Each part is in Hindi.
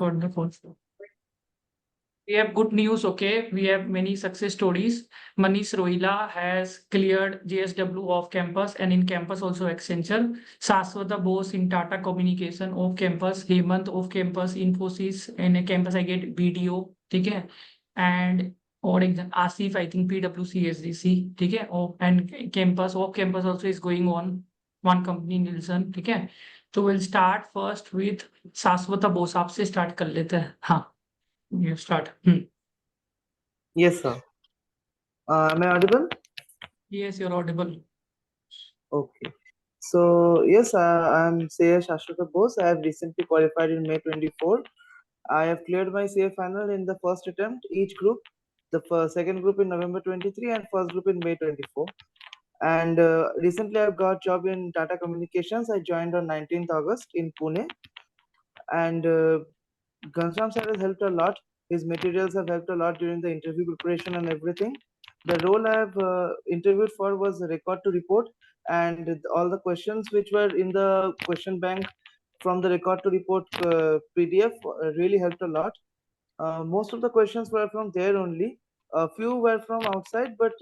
Wonderful. We have good news, okay? We have many success stories. Manish Rohila has cleared JSW off campus and in campus also Accenture. Saswata Bose in Tata Communication off campus. Hemant off campus Infosys and a campus I get BDO. ठीक है? And और एक Asif I think PwC SDC. ठीक है? And campus off campus also is going on. One company Nielsen. ठीक है? तो we'll start first with Saswata Bose. आपसे start कर लेते हैं. हाँ. You start. Yes, sir. Am I audible? Yes, you're audible. Okay. So, yes, I'm CA Shashwata Bose. I have recently qualified in May 24. I have cleared my CA final in the first attempt, each group, the second group in November 23 and first group in May 24. And recently I've got job in Tata Communications. I joined on 19th August in Pune. And Ghanshyam sir has helped a lot. His materials have helped a lot during the interview preparation and everything. The role I have interviewed for was record to report, and all the questions which were in the question bank from the record to report PDF really helped a lot. Most of the questions were from there only. A few were from outside, but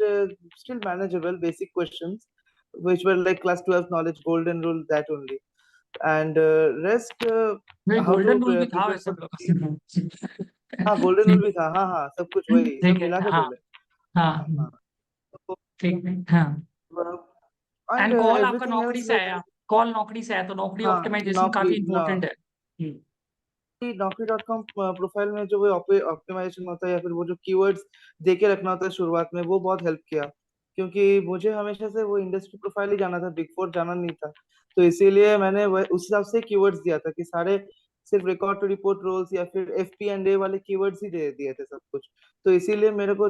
still manageable, basic questions, which were like class 12 knowledge, golden rule, that only. And rest, नहीं how to गोल्डन रूल भी था prepare वैसे for तो हाँ गोल्डन रूल भी था, हाँ हाँ सब कुछ वही सब ठीक है मिला के हाँ बोले। हाँ हाँ तो ठीक है हाँ एंड एंड कॉल आपका एवरीथिंग नौकरी एल्स से लाइक आया कॉल नौकरी से आया तो नौकरी हाँ ऑप्टिमाइजेशन नौकरी काफी इंपॉर्टेंट है Naukri.com प्रोफाइल में जो वो ऑप्टिमाइजेशन होता है या फिर वो जो कीवर्ड्स दे के रखना होता है शुरुआत में, वो बहुत हेल्प किया, क्योंकि मुझे हमेशा से वो इंडस्ट्री प्रोफाइल ही जाना था, बिग फोर जाना नहीं था। तो इसीलिए मैंने उस हिसाब से कीवर्ड्स दिया था कि सारे सिर्फ रिकॉर्ड टू रिपोर्ट रोल्स या फिर FP&A वाले कीवर्ड्स ही दे दिए थे सब कुछ। तो इसीलिए मेरे को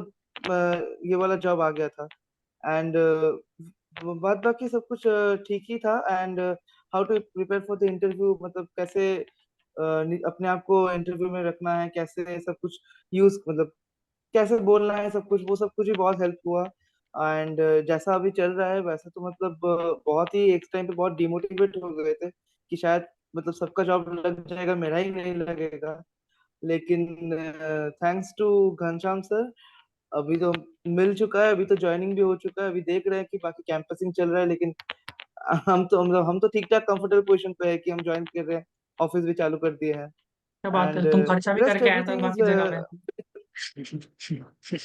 ये वाला जॉब आ गया था। एंड बाद बाकी सब कुछ ठीक ही था। And how to prepare for the interview, मतलब कैसे अपने आप को इंटरव्यू में रखना है, कैसे सब कुछ यूज, मतलब कैसे बोलना है, सब कुछ वो सब कुछ ही बहुत हेल्प हुआ। एंड जैसा अभी चल रहा है वैसे तो मतलब बहुत ही एक टाइम पे बहुत डिमोटिवेट हो गए थे कि शायद मतलब सबका जॉब लग जाएगा, मेरा ही नहीं लगेगा। लेकिन थैंक्स टू घनश्याम सर अभी तो मिल चुका है, अभी तो ज्वाइनिंग भी हो चुका है। अभी देख रहे हैं कि बाकी कैंपसिंग चल रहा है, लेकिन हम तो ठीक ठाक कंफर्टेबल पोजीशन पे है कि हम ज्वाइन कर रहे हैं, ऑफिस भी चालू कर दिए हैं। क्या बात एंड है तुम खर्चा भी रेस्ट करके आए थे एवरीथिंग इज बाकी जगह में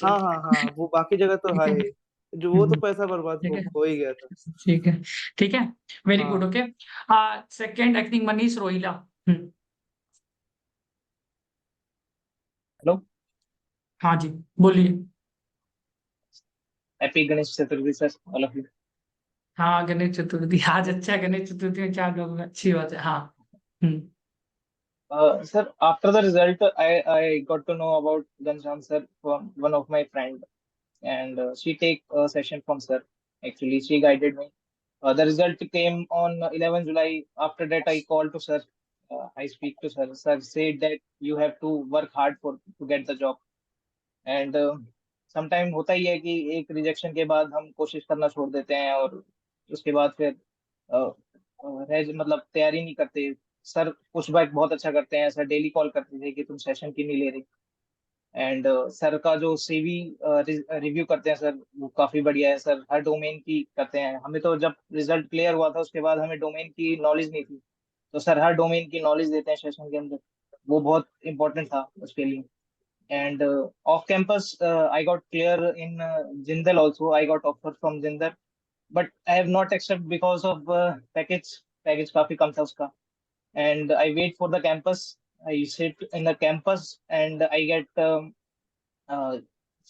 हाँ हाँ हाँ, वो बाकी जगह तो है ही, जो वो तो पैसा बर्बाद ठीक है हो ही गया था। ठीक है ठीक है वेरी गुड हाँ okay second I think Manish Rohila hello हाँ जी बोलिए happy Ganesh Chaturthi sir all of you. हाँ गणेश चतुर्थी आज अच्छा है गणेश चतुर्थी में क्या लोग अच्छी बात है हाँ sir after the result I got to know about Ghanshyam sir from one of my friend and she take a session from sir. Actually, she guided me. The result came on 11 July. After that, I called to sir. I speak to sir. Sir said that you have to work hard for to get the job. And sometime होता ही है कि एक रिजेक्शन के बाद हम कोशिश करना छोड़ देते हैं और उसके बाद फिर मतलब तैयारी नहीं करते। सर पुशबैक बहुत अच्छा करते हैं। सर डेली कॉल करते थे कि तुम सेशन क्यों नहीं ले रही। एंड सर का जो CV रिव्यू करते हैं सर, वो काफी बढ़िया है। सर हर डोमेन की करते हैं। हमें तो जब रिजल्ट क्लियर हुआ था उसके बाद हमें डोमेन की नॉलेज नहीं थी, तो सर हर डोमेन की नॉलेज देते हैं सेशन के अंदर। वो बहुत इंपॉर्टेंट था उसके लिए। And off campus I got clear in Jindal also. I got offer from Jindal, but I have not accepted because of package काफी कम था उसका। And I wait for the campus. I sit in the campus and I get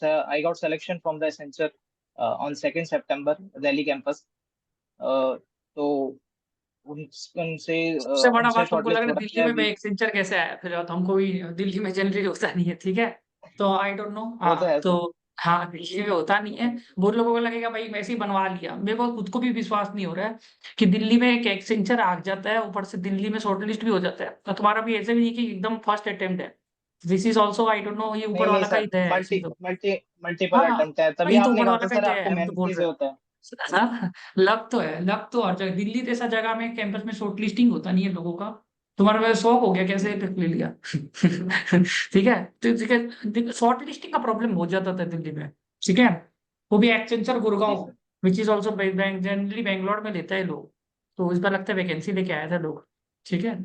so I got selection from the Accenture on 2nd September Delhi campus. तो उनसे सबसे बड़ा उनसे बात तुमको लग शॉर्टलिस्ट रहा हो है दिल्ली रहा है में अभी। एक्सेंचर कैसे आया फिर तो हमको भी दिल्ली में जनरली होता नहीं है ठीक है तो आई डोंट नो वो तो हाँ है तो सर। हाँ दिल्ली में होता नहीं है बहुत लोगों को लगेगा भाई वैसे ही बनवा लिया मेरे को खुद को भी विश्वास नहीं हो रहा है कि दिल्ली में एक एक्सेंचर आ जाता है ऊपर से दिल्ली में शॉर्टलिस्ट भी हो जाता है तो तुम्हारा भी ऐसे भी नहीं कि एकदम फर्स्ट अटेम्प्ट है this is also I don't know ये नहीं ऊपर नहीं वाला का सर, ही दया है मल्टी इसमें तो मल्टी मल्टीपल हाँ अटेम्प्ट है, तभी वही तो आपने ऊपर कहा वाला था का ही सर दया है आपको हम तो मेहनत बोल कैसे रहे होता है। हैं हाँ, लक तो है हर जगह दिल्ली जैसा जगह में कैंपस में शॉर्टलिस्टिंग होता नहीं है लोगों का तुम्हारा वैसे शौक हो गया कैसे ले लिया ठीक है। तो शॉर्ट लिस्टिंग का प्रॉब्लम हो जाता था दिल्ली में, ठीक है। वो भी एक्सेंचर जी Gurgaon, sir. Which is also generally Bangalore में लेता है लोग, तो इस बार लगता है वैकेंसी लेके आया था लोग, ठीक है।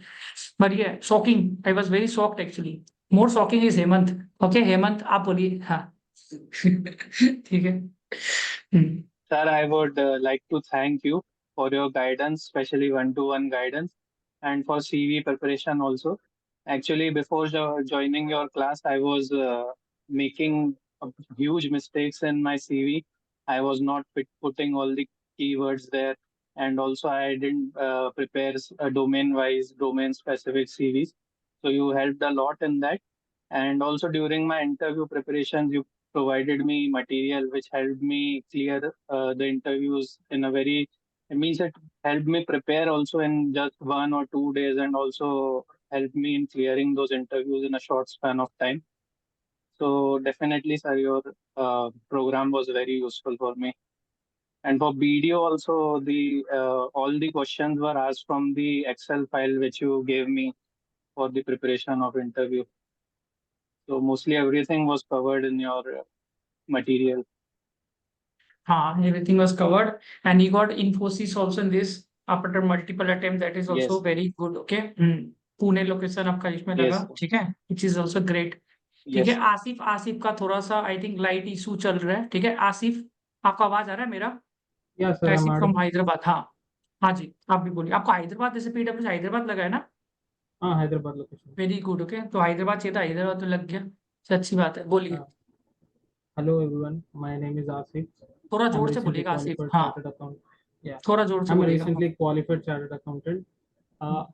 बढ़िया, shocking, I was very shocked actually. More shocking is Hemant. Okay Hemant आप बोलिए, हाँ ठीक है। Sir, I would like to thank you for your guidance, especially one-to-one guidance, and for CV preparation also. Actually, before joining your class, I was making huge mistakes in my CV. I was not putting all the keywords there, and also I didn't prepare domain-wise, domain-specific CVs. So you helped a lot in that. And also during my interview preparations, you provided me material which helped me clear the interviews in a very, it means it helped me prepare also in just 1 or 2 days, and also helped me in clearing those interviews in a short span of time. So definitely, sir, your program was very useful for me. And for BDO also, the all the questions were asked from the Excel file which you gave me for the preparation of interview. So mostly everything was covered in your material. Everything was covered, and he got Infosys also in this after multiple attempt. That is also Yes, very good. Okay, Pune location आपका इसमें लगा, yes, ठीक है, which is also great. ठीक है, yes, sir. आसिफ, आसिफ का थोड़ा सा आई थिंक लाइट इशू चल रहा है, ठीक है। आसिफ, आपका आवाज आ रहा है मेरा? Yeah, sir, I'm Asif from audible. Hyderabad, हाँ। हाँ जी, आप भी बोलिए। आपको हैदराबाद, जैसे पीडब्ल्यू हैदराबाद लगा है ना? हाँ, Hyderabad location. Very good, okay. तो हैदराबाद चाहिए था, हैदराबाद तो लग गया, तो अच्छी बात है, बोलिए। Hello everyone, my name is Asif. थोड़ा I'm जोर से recently बोलिएगा आसिफ, qualified हाँ, chartered accountant. Yeah, थोड़ा जोर से I'm a बोलिएगा, हाँ। recently qualified chartered accountant.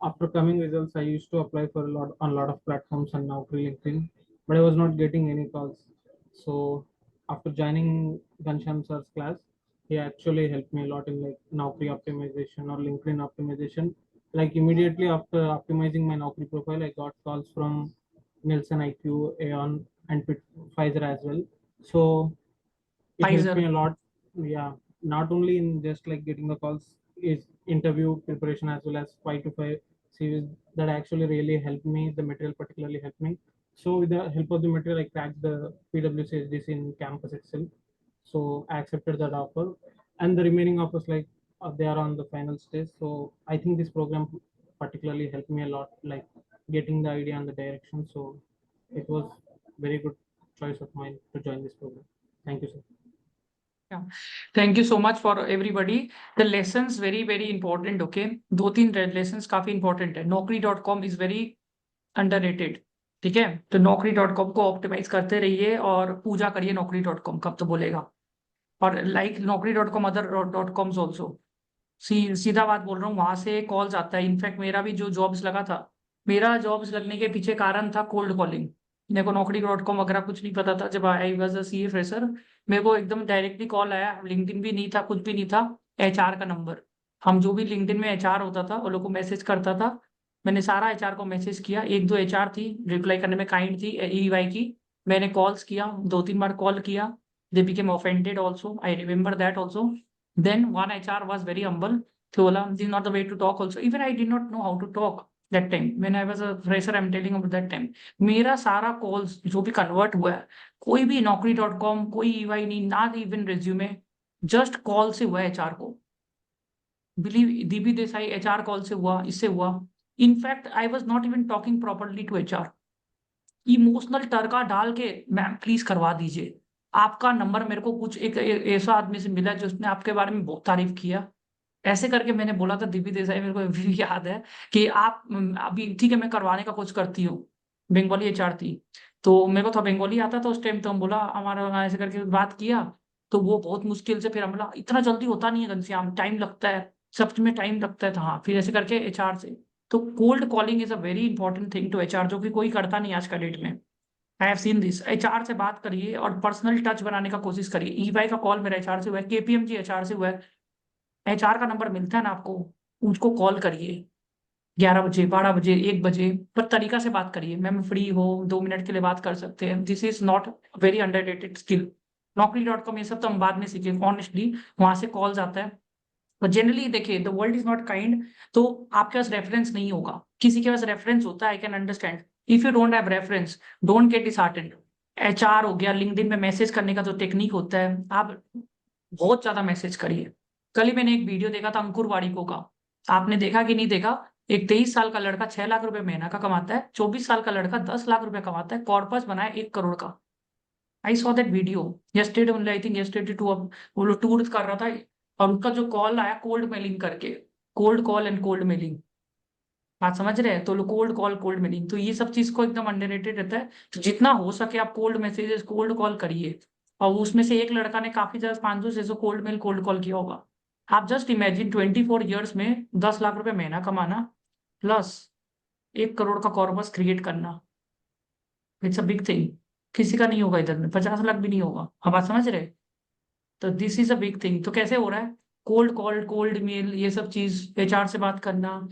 After coming results, I used to apply for a lot of platforms and Naukri, LinkedIn, but I was not getting any calls. So after joining Ghanshyam sir's class, he actually helped me a lot in like Naukri optimization or LinkedIn optimization. Like immediately after optimizing my Naukri profile, I got calls from Nielsen IQ, Aon, and Pfizer as well. So it helped Pfizer, me a lot. Yeah, not only in just like getting the calls, is interview preparation as well as 5 to 5 series that actually really helped me. The material particularly helped me. So with the help of the material, I cracked the PwC SDC in campus itself. So I accepted that offer, and the remaining offers like they are on the final stage. So I think this program particularly helped me a lot, like getting the idea and the direction. So it was very good choice of mine to join this program. Thank you, sir. Thank you so much for everybody. The lessons very very important, okay. 2-3 lessons काफी इंपॉर्टेंट है। Naukri.com इज वेरी अंडररेटेड, ठीक है। तो Naukri.com को ऑप्टिमाइज करते रहिए और पूजा करिए Naukri.com, कब तो बोलेगा। और like Naukri.com, other .coms also, सीधा बात बोल रहा हूँ, वहां से कॉल्स आता है। इनफैक्ट मेरा भी जो जॉब्स लगा था, मेरा जॉब्स लगने के पीछे कारण था कोल्ड कॉलिंग। मेरे को Naukri.com वगैरह कुछ नहीं पता था जब I was a CA fresher. मेरे को एकदम डायरेक्टली कॉल आया, लिंक्डइन भी नहीं था, कुछ भी नहीं था, एचआर का नंबर। हम जो भी लिंक्डइन में एचआर होता था वो लोग को मैसेज करता था। मैंने सारा एचआर को मैसेज किया, 1-2 एचआर थी रिप्लाई करने में काइंड थी, ईवाई की। मैंने कॉल्स किया, 2-3 बार कॉल किया। They became offended also, I remember that also. Then one HR was very humble, तो बोला this is not the way to talk also. Even I did not know how to talk that time when I was a fresher. I'm telling about that time. मेरा सारा कॉल्स जो भी कन्वर्ट हुआ है, कोई भी Naukri.com, कोई EY नहीं, ना इवन रेज्यूमे, जस्ट कॉल से हुआ एचआर को। Believe, DP Desai HR call से हुआ, इससे हुआ। In fact I was not even talking properly to HR, emotional टर्का डाल के, मैम प्लीज करवा दीजिए आपका नंबर मेरे को, कुछ एक ऐसा आदमी से मिला जिसने आपके बारे में बहुत तारीफ किया, ऐसे करके मैंने बोला था। दीपी देसाई, मेरे को अभी भी याद है कि आप अभी ठीक है, मैं करवाने का कुछ करती हूँ। बंगाली एचआर थी, तो मेरे को था बंगाली आता था उस टाइम, तो हम बोला हमारा ऐसे करके बात किया। तो वो बहुत मुश्किल से, फिर हम बोला इतना जल्दी होता नहीं है घनश्याम, टाइम लगता है, सब में टाइम लगता है। तो हाँ, फिर ऐसे करके एचआर से। तो cold calling is a very important thing to HR, जो कि कोई करता नहीं आज का डेट में। I have seen this. HR से बात करिए और पर्सनल टच बनाने का कोशिश करिए। ईवाई का कॉल मेरा एचआर से हुआ है, केपीएमजी एचआर से हुआ है। एचआर का नंबर मिलता है ना आपको, उसको कॉल करिए 11 बजे, 12 बजे, 1 बजे, पर तरीका से बात करिए। मैम फ्री हो, 2 मिनट के लिए बात कर सकते हैं। This is not very underrated skill. Naukri.com ये सब तो हम बाद में सीखे ऑनेस्टली, वहां से कॉल्स आता है। और जनरली देखिए the world is not kind, तो आपके पास रेफरेंस नहीं होगा, किसी के पास रेफरेंस होता है, I can understand. If you don't have reference, don't get disheartened. HR हो गया, लिंक्डइन में मैसेज करने का जो टेक्निक होता है, आप बहुत ज्यादा मैसेज करिए। कल ही मैंने एक वीडियो देखा था अंकुर वारिको का, आपने देखा कि नहीं देखा? एक 23 साल का लड़का 6 लाख रुपए महीना का कमाता है, 24 साल का लड़का 10 लाख रुपए कमाता है, कॉर्पस बनाया 1 करोड़ का। I saw that video yesterday only, I think yesterday too, अब वो लोग टूर कर रहा था, और उनका जो कॉल आया कोल्ड मेलिंग करके, cold call and cold mailing, बात समझ रहे हैं? तो कोल्ड कॉल कोल्ड मेलिंग, तो ये सब चीज को एकदम अंडररेटेड रहता है। तो जितना हो सके आप कोल्ड मैसेजेस कोल्ड कॉल करिए। और उसमें से एक लड़का ने काफी ज्यादा 500-600 कोल्ड मेल कोल्ड कॉल किया होगा। आप जस्ट इमेजिन 24 ईयर्स में 10 लाख रुपए महीना कमाना प्लस 1 करोड़ का कॉर्पस क्रिएट करना, इट्स अ बिग थिंग। किसी का नहीं होगा इधर में, 50 लाख भी नहीं होगा। आप बात समझ रहे? तो this is a big thing. तो कैसे हो रहा है? कोल्ड कॉल कोल्ड मेल, ये सब चीज, एचआर से बात करना,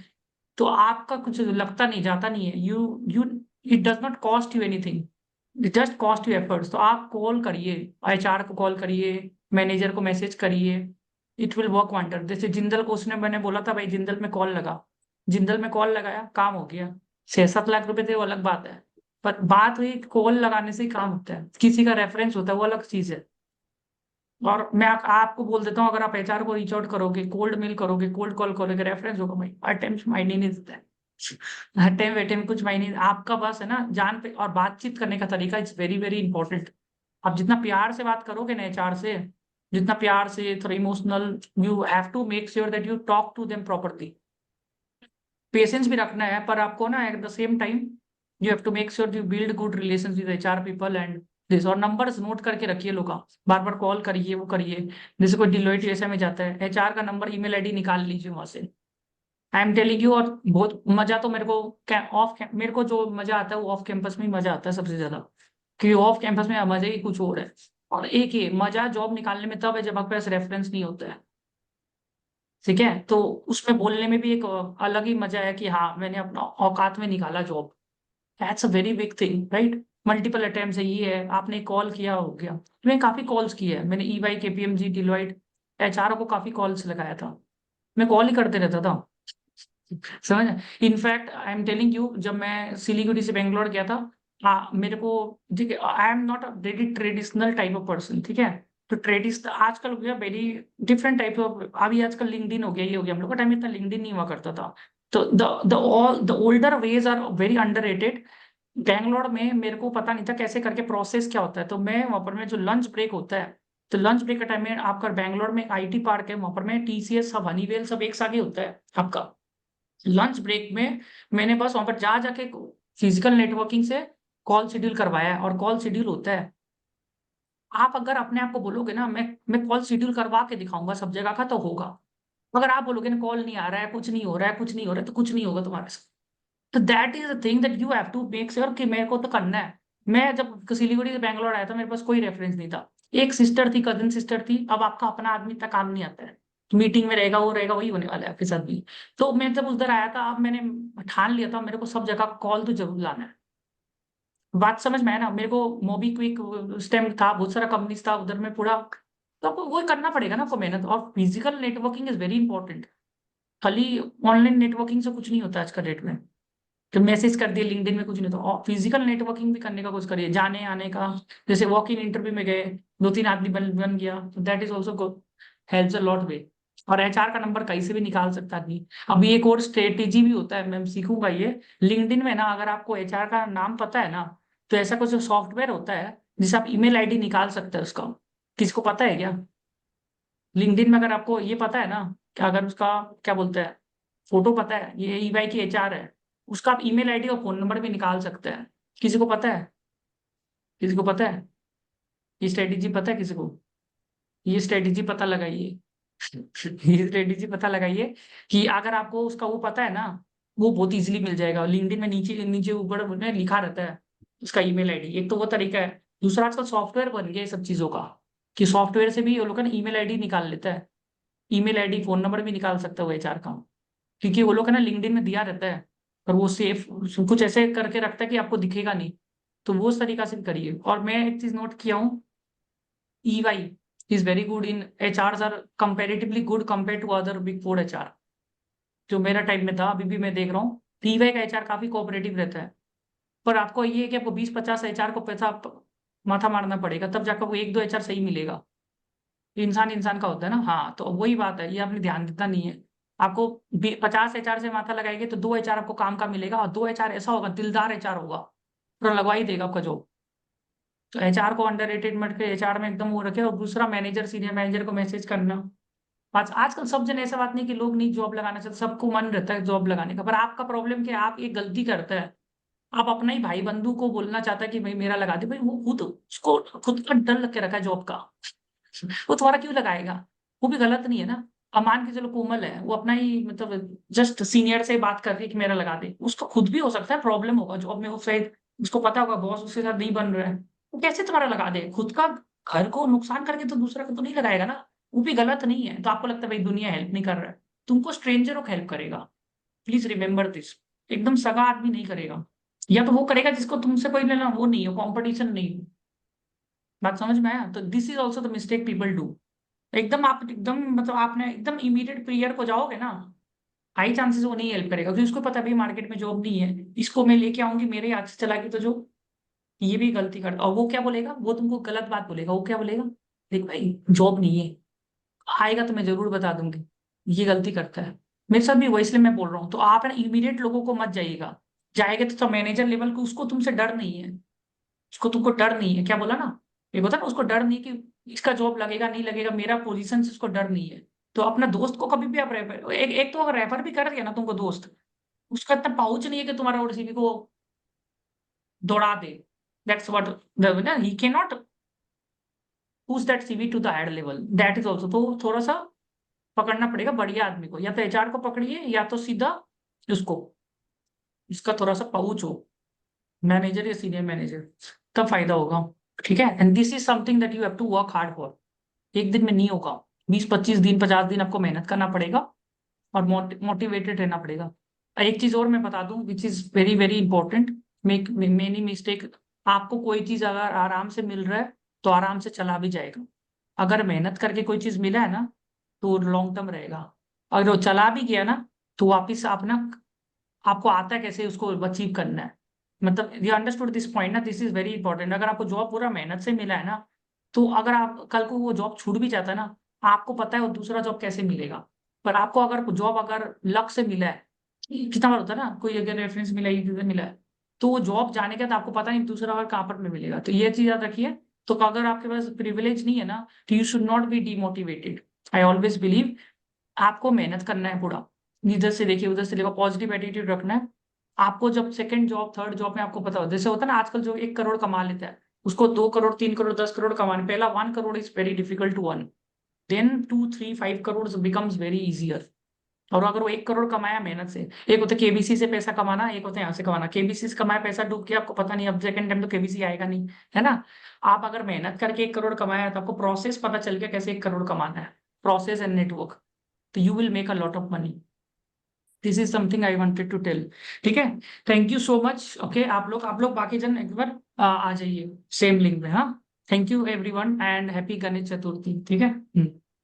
तो आपका कुछ लगता नहीं, जाता नहीं है। You it does not cost you anything, it just cost you efforts. तो आप कॉल करिए, एचआर को कॉल करिए, मैनेजर को मैसेज करिए, इट विल वर्क वंडर। जैसे जिंदल को उसने, मैंने बोला था भाई जिंदल में कॉल लगा, जिंदल में कॉल लगाया, काम हो गया। 6-7 लाख रुपए थे वो अलग बात है, पर बात हुई कॉल लगाने से ही काम होता है, किसी का रेफरेंस होता है वो अलग चीज है। और मैं आपको बोल देता हूँ, अगर आप एचआर को रीच आउट करोगे, कोल्ड मेल करोगे, कोल्ड कॉल करोगे, रेफरेंस होगा भाई, हर टाइम मायने नहीं देता है, हर टाइम वेटे में कुछ मायने। आपका बस है ना जान पे, और बातचीत करने का तरीका इज वेरी वेरी इंपॉर्टेंट। आप जितना प्यार से बात करोगे ना एचआर से, जितना प्यार से, थोड़ा emotional, you have to make sure that you talk to them properly. Patience भी रखना है, पर आपको ना at the same time you have to make sure you build good relation with HR people and this. और नंबर्स नोट करके रखिए लोग, बार बार कॉल करिए, वो करिए। जैसे कोई डिलोइट ऐसा में जाता है, एचआर का नंबर, ईमेल आईडी निकाल लीजिए वहां से। I am telling you. और बहुत मजा तो मेरे को मेरे को जो मजा आता है वो ऑफ कैंपस में ही मजा आता है सबसे ज्यादा, क्योंकि ऑफ कैंपस में मजा ही कुछ और है। और एक ही मजा जॉब निकालने में तब है जब आपके पास रेफरेंस नहीं होता है, ठीक है? तो उसमें बोलने में भी एक अलग ही मजा है कि हाँ मैंने अपना औकात में निकाला job. That's a very big thing, right? Multiple attempt है, ये है, आपने कॉल किया हो गया। मैंने काफी कॉल्स किए हैं, मैंने ईवाई, केपीएमजी, डिलॉइट, एचआर को काफी कॉल्स लगाया था, मैं कॉल ही करते रहता था, समझ? In fact I am telling you, जब मैं सिलीगुड़ी से बेंगलोर गया था, हाँ मेरे को, ठीक है, I am not a very traditional type of person, ठीक है? तो ट्रेडिशनल आजकल हो गया वेरी डिफरेंट टाइप ऑफ, अभी आजकल लिंक्डइन हो गया, ये हो गया। हम लोग का टाइम इतना लिंक्डइन नहीं हुआ करता था। तो the older ways are very underrated. Bangalore में मेरे को पता नहीं था कैसे करके प्रोसेस क्या होता है, तो मैं वहां पर में जो लंच ब्रेक होता है, तो लंच ब्रेक के टाइम में आपका बैंगलोर में आईटी पार्क है, वहां पर में टीसीएस सब, हनीवेल सब एक साथ ही होता है आपका। लंच ब्रेक में मैंने बस वहां पर जा जाके फिजिकल नेटवर्किंग से कॉल शेड्यूल करवाया है, और कॉल शेड्यूल होता है। आप अगर अपने आप को बोलोगे ना मैं कॉल शेड्यूल करवा के दिखाऊंगा सब जगह का, तो होगा। अगर आप बोलोगे ना कॉल नहीं आ रहा है, कुछ नहीं हो रहा है, कुछ नहीं हो रहा है, तो कुछ नहीं होगा तुम्हारे साथ। तो that is the thing that you have to make sure कि मेरे को तो करना है। मैं जब सिलीगुड़ी से बैंगलोर आया था, मेरे पास कोई रेफरेंस नहीं था। एक सिस्टर थी, कजिन सिस्टर थी। अब आपका अपना आदमी इतना काम नहीं आता है, मीटिंग में रहेगा, वो रहेगा, वही होने वाला है आपके साथ भी। तो मैं जब उधर आया था, अब मैंने ठान लिया था मेरे को सब जगह कॉल तो जरूर लाना है। बात समझ में आया ना? मेरे को मोबीक्विक स्टेम था, बहुत सारा कंपनीज था उधर में पूरा। तो आपको वो करना पड़ेगा ना, आपको मेहनत। और physical networking is very important. खाली ऑनलाइन नेटवर्किंग से कुछ नहीं होता आज का डेट में, तो मैसेज कर दिए लिंक्डइन में कुछ नहीं, तो और फिजिकल नेटवर्किंग भी करने का कुछ करिए, जाने आने का। जैसे वॉक इन इंटरव्यू में गए, 2-3 आदमी बन गया, तो that is also good, helps a lot way. और एचआर का नंबर कहीं से भी निकाल सकता आदमी। अभी एक और स्ट्रेटेजी भी होता है, मैं सीखूंगा ये लिंक्डइन में ना। अगर आपको एचआर का नाम पता है ना, तो ऐसा कुछ सॉफ्टवेयर होता है जिससे आप ईमेल आईडी निकाल सकते हैं उसका। किसको पता है क्या? लिंक्डइन में अगर आपको ये पता है ना, कि अगर उसका क्या बोलते हैं, फोटो पता है, ये ईवाई की एचआर है, उसका आप ईमेल आईडी और फोन नंबर भी निकाल सकते हैं। किसी को पता है? किसी को पता है? ये स्ट्रेटेजी पता है किसी को? ये स्ट्रेटेजी पता लगाइए। ये स्ट्रेटेजी पता लगाइए कि अगर आपको उसका वो पता है ना, वो बहुत इजीली मिल जाएगा। लिंक्डइन में नीचे नीचे ऊपर में लिखा रहता है उसका ईमेल आईडी। एक तो वो तरीका है। दूसरा, आजकल सॉफ्टवेयर बन गया ये सब चीजों का, कि सॉफ्टवेयर से भी वो लोग ना ईमेल आईडी निकाल लेता है, ईमेल आईडी फोन नंबर भी निकाल सकता है वो एचआर का। क्योंकि वो लोग है ना लिंक्डइन में दिया रहता है, और वो सेफ कुछ ऐसे करके रखता है कि आपको दिखेगा नहीं। तो वो उस तरीका से भी करिए। और मैं एक चीज नोट किया हूँ, EY is very good in HRs are comparatively good compare to other big 4 HR। जो मेरा टाइम में था, अभी भी मैं देख रहा हूँ, PY का HR काफी कोऑपरेटिव रहता है। पर आपको ये है कि आपको 20-50 HR को पैसा माथा मारना पड़ेगा, तब जाकर वो 1-2 HR सही मिलेगा। इंसान इंसान का होता है ना। हाँ, तो वही बात है, ये आपने ध्यान देता नहीं है। आपको 50 HR से माथा लगाएंगे तो 2 HR आपको काम का मिलेगा, और 2 HR ऐसा होगा, दिलदार HR होगा, पूरा लगवा ही देगा आपका जॉब। तो HR को अंडररेटेड मत के, HR में एकदम वो रखे। और दूसरा, मैनेजर सीनियर मैनेजर को मैसेज करना। आजकल सब जन, ऐसा बात नहीं कि लोग नहीं जॉब लगाना चाहते, सबको मन रहता है जॉब लगाने का। पर आपका प्रॉब्लम क्या है, आप एक गलती करते हैं, आप अपना ही भाई बंधु को बोलना चाहता है कि भाई मेरा लगा दे। भाई वो खुद, उसको खुद का डर लग के रखा है जॉब का, वो तुम्हारा क्यों लगाएगा? वो भी गलत नहीं है ना। अब मान के चलो कोमल है, वो अपना ही मतलब जस्ट सीनियर से बात कर रही है कि मेरा लगा दे, उसको खुद भी हो सकता है प्रॉब्लम होगा जॉब में, वो शायद उसको पता होगा बॉस उसके साथ नहीं बन रहा है, वो कैसे तुम्हारा लगा दे? खुद का घर को नुकसान करके तो दूसरा को तो नहीं लगाएगा ना। वो भी गलत नहीं है। तो आपको लगता है भाई दुनिया हेल्प नहीं कर रहा है, तुमको स्ट्रेंजरों को हेल्प करेगा। Please remember this. एकदम सगा आदमी नहीं करेगा, या तो वो करेगा जिसको तुमसे कोई लेना वो नहीं हो, कॉम्पिटिशन नहीं हो। बात समझ में आया? तो this is also the mistake people do. एकदम आप एकदम मतलब आपने एकदम इमीडिएट पीरियड को जाओगे ना, हाई चांसेस वो नहीं हेल्प करेगा, क्योंकि उसको पता है भाई मार्केट में जॉब नहीं है, इसको मैं लेके आऊंगी, मेरे हाथ से चला के तो जो ये भी गलती करता। और वो क्या बोलेगा, वो तुमको गलत बात बोलेगा। वो क्या बोलेगा, देख भाई जॉब नहीं है, आएगा तो मैं जरूर बता दूंगी। ये गलती करता है, मेरे साथ भी वो, इसलिए मैं बोल रहा हूँ। तो आप ना इमीडिएट लोगों को मत जाइएगा। जाएगा तो मैनेजर लेवल को, उसको तुमसे डर नहीं है, उसको तुमको डर नहीं है। क्या बोला ना, एक होता है ना, उसको डर नहीं कि इसका जॉब लगेगा नहीं लगेगा, मेरा पोजीशन से उसको डर नहीं है। तो अपना दोस्त को कभी भी आप रेफर, एक तो अगर रेफर भी कर दिया ना तुमको दोस्त, उसका इतना पाउच नहीं है कि तुम्हारा और CV को दौड़ा दे। दैट्स व्हाट ना, he can not push that CV to the higher level, that is also. तो थोड़ा सा पकड़ना पड़ेगा बढ़िया आदमी को, या तो HR को पकड़िए, या तो सीधा उसको, इसका थोड़ा सा पाउच हो, मैनेजर या सीनियर मैनेजर, तब फायदा होगा। ठीक है, and this is something that you have to work hard for. एक दिन में नहीं होगा, 20-25 दिन 50 दिन आपको मेहनत करना पड़ेगा, और मोटिवेटेड रहना पड़ेगा। एक चीज और मैं बता दूं, which is very very important, make many mistake. आपको कोई चीज अगर आराम से मिल रहा है तो आराम से चला भी जाएगा। अगर मेहनत करके कोई चीज मिला है ना, तो लॉन्ग टर्म रहेगा। अगर वो चला भी गया ना, तो वापिस आप ना, आपको आता है कैसे उसको अचीव करना है। मतलब यू अंडरस्टूड दिस पॉइंट ना, दिस इज वेरी इंपॉर्टेंट। अगर आपको जॉब पूरा मेहनत से मिला है ना, तो अगर आप कल को वो जॉब छूट भी जाता है ना, आपको पता है वो दूसरा जॉब कैसे मिलेगा। पर आपको अगर जॉब अगर लक से मिला है, कितना बार होता है ना, कोई अगर रेफरेंस मिला है, किसी से मिला है, तो वो जॉब जाने के बाद आपको पता नहीं दूसरा बार कहाँ पर में मिलेगा। तो ये चीज याद रखिए। तो अगर आपके पास प्रिविलेज नहीं है ना, तो you should not be demotivated. I always believe आपको मेहनत करना है पूरा, इधर से देखिए उधर से देखो, पॉजिटिव एटीट्यूड रखना है। आपको जब सेकंड जॉब थर्ड जॉब में आपको पता हो, जैसे होता है ना आजकल जो 1 करोड़ कमा लेता है, उसको 2 करोड़ 3 करोड़ 10 करोड़ कमाने, पहला 1 crore is very difficult to earn, then 2 3 5 crore becomes very easier. और अगर वो 1 करोड़ कमाया मेहनत से, एक होता है KBC से पैसा कमाना, एक होता है यहाँ से कमाना। KBC से कमाया पैसा डूब के आपको पता नहीं, अब सेकंड टाइम तो KBC आएगा नहीं, है ना। आप अगर मेहनत करके 1 करोड़ कमाया तो आपको प्रोसेस पता चल गया कैसे 1 करोड़ कमाना है, प्रोसेस एंड नेटवर्क, तो you will make a lot of money. This is something I wanted to tell. ठीक है, thank you so much. Okay, आप लोग बाकी जन एक बार आ जाइए सेम लिंक में। हाँ, thank you everyone and happy Ganesh Chaturthi. ठीक है।